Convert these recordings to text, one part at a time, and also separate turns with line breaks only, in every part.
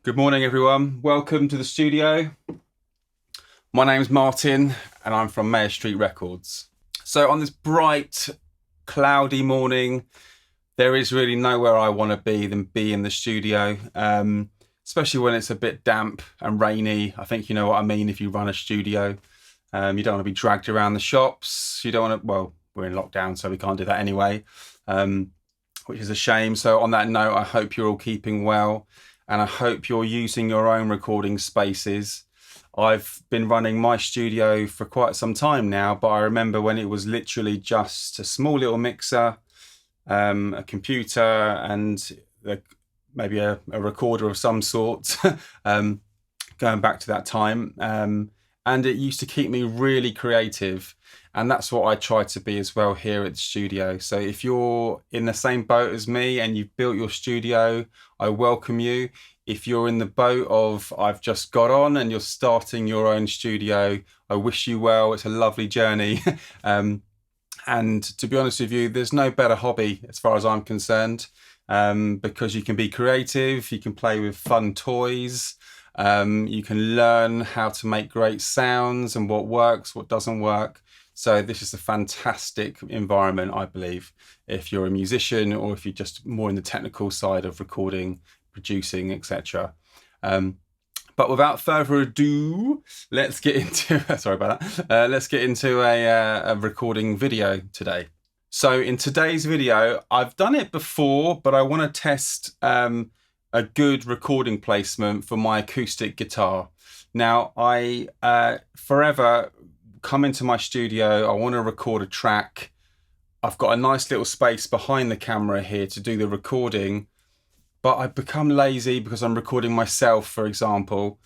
Good morning, everyone. Welcome to the studio. My name's Martin and I'm from Meyer Street Records. So on this bright, cloudy morning, there is really nowhere I want to be than be in the studio, especially when it's a bit damp and rainy. I think you know what I mean if you run a studio. You don't want to be dragged around the shops. You don't want to, well, we're in lockdown, so we can't do that anyway, which is a shame. So on that note, I hope you're all keeping well. And I hope you're using your own recording spaces. I've been running my studio for quite some time now, but I remember when it was literally just a small little mixer, a computer, and maybe a recorder of some sort, going back to that time. And it used to keep me really creative. And that's what I try to be as well here at the studio. So if you're in the same boat as me and you've built your studio, I welcome you. If you're in the boat of I've just got on and you're starting your own studio, I wish you well. It's a lovely journey. And to be honest with you, there's no better hobby as far as I'm concerned, because you can be creative, you can play with fun toys, you can learn how to make great sounds and what works, what doesn't work. So this is a fantastic environment, I believe, if you're a musician or if you're just more in the technical side of recording, producing, etc. But without further ado, let's get into sorry about that. Let's get into a recording video today. So in today's video, I've done it before, but I want to test a good recording placement for my acoustic guitar. Now, I forever come into my studio, I want to record a track. I've got a nice little space behind the camera here to do the recording, but I've become lazy because I'm recording myself, for example,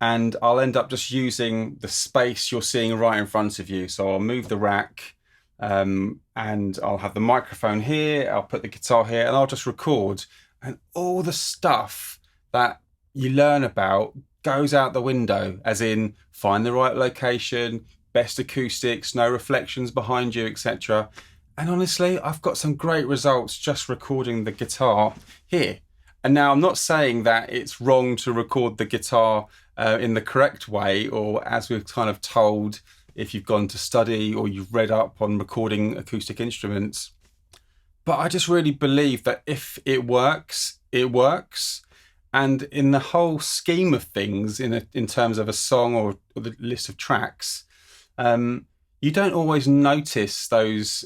and I'll end up just using the space you're seeing right in front of you. So I'll move the rack, and I'll have the microphone here, I'll put the guitar here, and I'll just record. And all the stuff that you learn about goes out the window, as in find the right location, best acoustics, no reflections behind you, etc. And honestly, I've got some great results just recording the guitar here. And now I'm not saying that it's wrong to record the guitar in the correct way, or as we've kind of told, if you've gone to study or you've read up on recording acoustic instruments. But I just really believe that if it works, it works. And in the whole scheme of things, in terms of a song or the list of tracks, you don't always notice those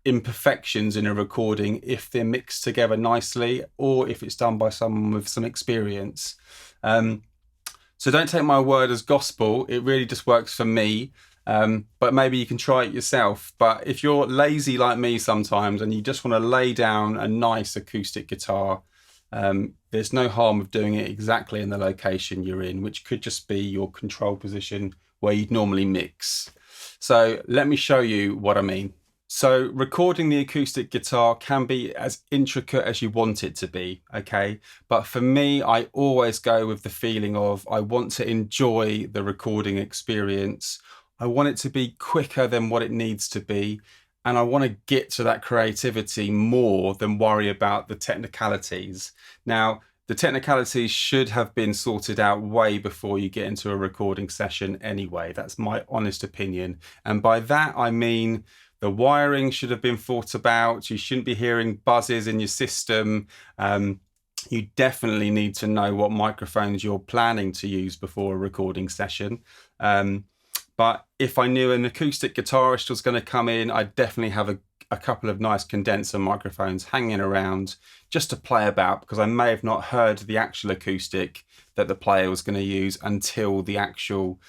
imperfections in a recording if they're mixed together nicely or if it's done by someone with some experience. So don't take my word as gospel. It really just works for me. But maybe you can try it yourself. But if you're lazy like me sometimes and you just want to lay down a nice acoustic guitar, there's no harm of doing it exactly in the location you're in, which could just be your control position where you'd normally mix. So let me show you what I mean. So recording the acoustic guitar can be as intricate as you want it to be, okay? But for me, I always go with the feeling of I want to enjoy the recording experience. I want it to be quicker than what it needs to be. And I want to get to that creativity more than worry about the technicalities. Now, the technicalities should have been sorted out way before you get into a recording session anyway. That's my honest opinion. And by that, I mean the wiring should have been thought about. You shouldn't be hearing buzzes in your system. You definitely need to know what microphones you're planning to use before a recording session. But if I knew an acoustic guitarist was going to come in, I'd definitely have a couple of nice condenser microphones hanging around just to play about, because I may have not heard the actual acoustic that the player was going to use until the actual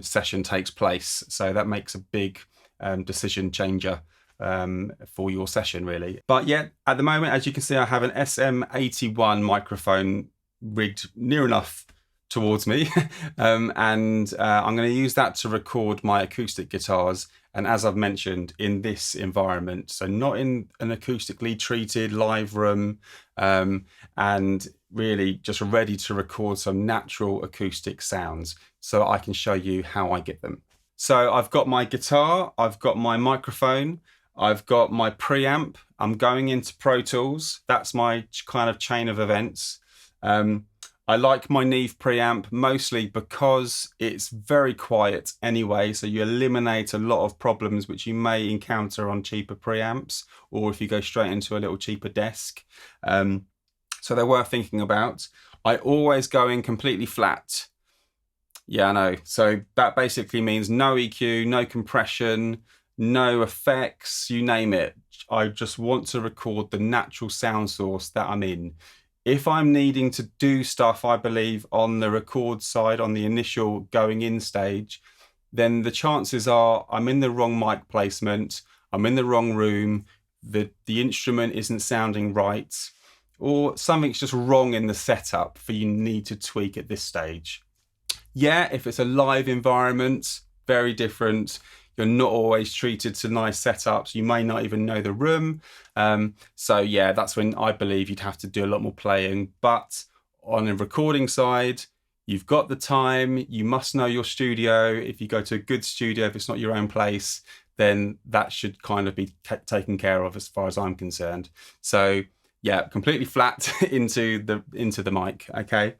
session takes place. So that makes a big decision changer for your session, really. But yeah, at the moment, as you can see, I have an SM81 microphone rigged near enough towards me, and I'm going to use that to record my acoustic guitars. And as I've mentioned, in this environment, so not in an acoustically treated live room, and really just ready to record some natural acoustic sounds so I can show you how I get them. So I've got my guitar, I've got my microphone, I've got my preamp, I'm going into Pro Tools. That's my kind of chain of events. I like my Neve preamp mostly because it's very quiet anyway, so you eliminate a lot of problems which you may encounter on cheaper preamps, or if you go straight into a little cheaper desk. So they're worth thinking about. I always go in completely flat. Yeah, I know. So that basically means no EQ, no compression, no effects, you name it. I just want to record the natural sound source that I'm in. If I'm needing to do stuff, I believe, on the record side, on the initial going in stage, then the chances are I'm in the wrong mic placement, I'm in the wrong room, the instrument isn't sounding right, or something's just wrong in the setup for you need to tweak at this stage. Yeah, if it's a live environment, very different. You're not always treated to nice setups. You may not even know the room. So yeah, that's when I believe you'd have to do a lot more playing. But on the recording side, you've got the time. You must know your studio. If you go to a good studio, if it's not your own place, then that should kind of be taken care of as far as I'm concerned. So yeah, completely flat into the mic. Okay.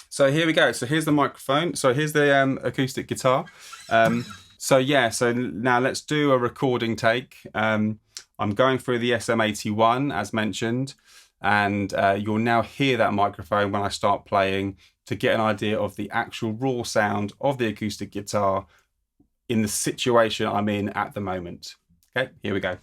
So here we go. So here's the microphone. So here's the acoustic guitar. So yeah, so now let's do a recording take. I'm going through the SM81 as mentioned, and you'll now hear that microphone when I start playing to get an idea of the actual raw sound of the acoustic guitar in the situation I'm in at the moment. Okay, here we go.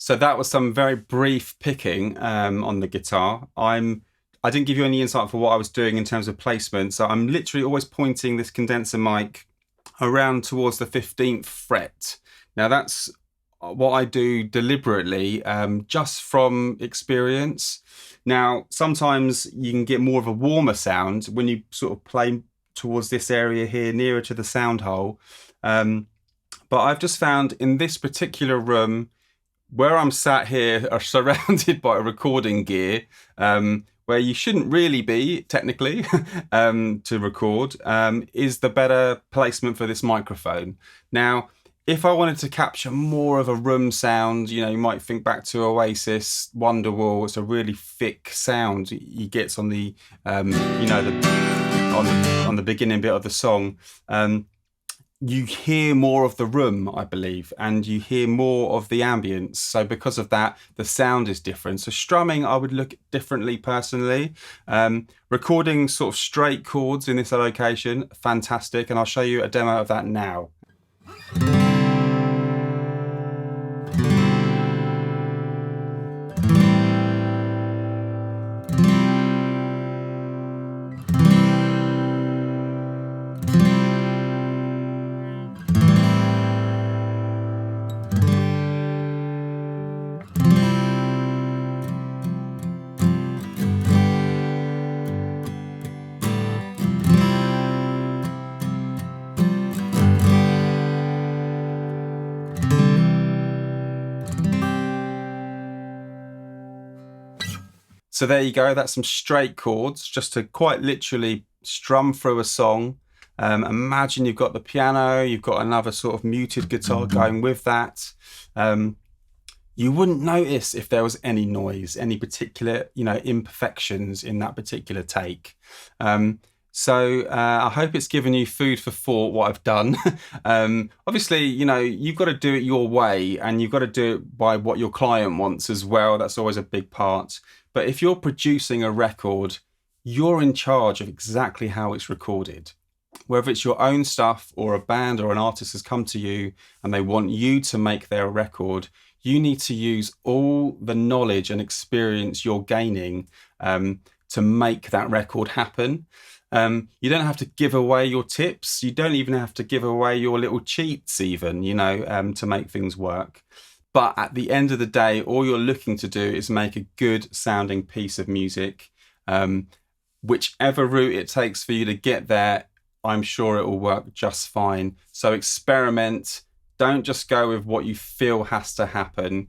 So that was some very brief picking on the guitar. I didn't give you any insight for what I was doing in terms of placement. So I'm literally always pointing this condenser mic around towards the 15th fret. Now that's what I do deliberately, just from experience. Now, sometimes you can get more of a warmer sound when you sort of play towards this area here, nearer to the sound hole. But I've just found in this particular room, where I'm sat here are surrounded by recording gear, where you shouldn't really be technically to record, is the better placement for this microphone. Now, if I wanted to capture more of a room sound, you know, you might think back to Oasis, Wonderwall. It's a really thick sound he gets on the, you know, on the beginning bit of the song. You hear more of the room, I believe, and you hear more of the ambience. So because of that, the sound is different. So strumming, I would look differently personally. Recording sort of straight chords in this location, fantastic. And I'll show you a demo of that now. So there you go, that's some straight chords, just to quite literally strum through a song. Imagine you've got the piano, you've got another sort of muted guitar going with that. You wouldn't notice if there was any noise, any particular, you know, imperfections in that particular take. So I hope it's given you food for thought what I've done. Obviously, you know, you've got to do it your way, and you've got to do it by what your client wants as well. That's always a big part. But if you're producing a record, you're in charge of exactly how it's recorded. Whether it's your own stuff or a band or an artist has come to you and they want you to make their record, you need to use all the knowledge and experience you're gaining to make that record happen. You don't have to give away your tips. You don't even have to give away your little cheats even, you know, to make things work. But at the end of the day, all you're looking to do is make a good sounding piece of music. Whichever route it takes for you to get there, I'm sure it will work just fine. So experiment. Don't just go with what you feel has to happen.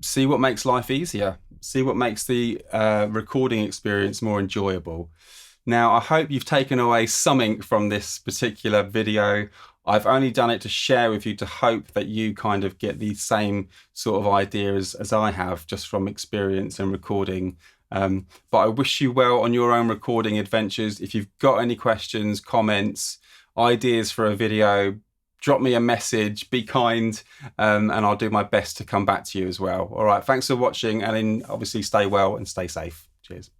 See what makes life easier. See what makes the recording experience more enjoyable. Now, I hope you've taken away something from this particular video. I've only done it to share with you, to hope that you kind of get the same sort of ideas as I have, just from experience and recording. But I wish you well on your own recording adventures. If you've got any questions, comments, ideas for a video, drop me a message, be kind, and I'll do my best to come back to you as well. All right, thanks for watching, and then obviously stay well and stay safe. Cheers.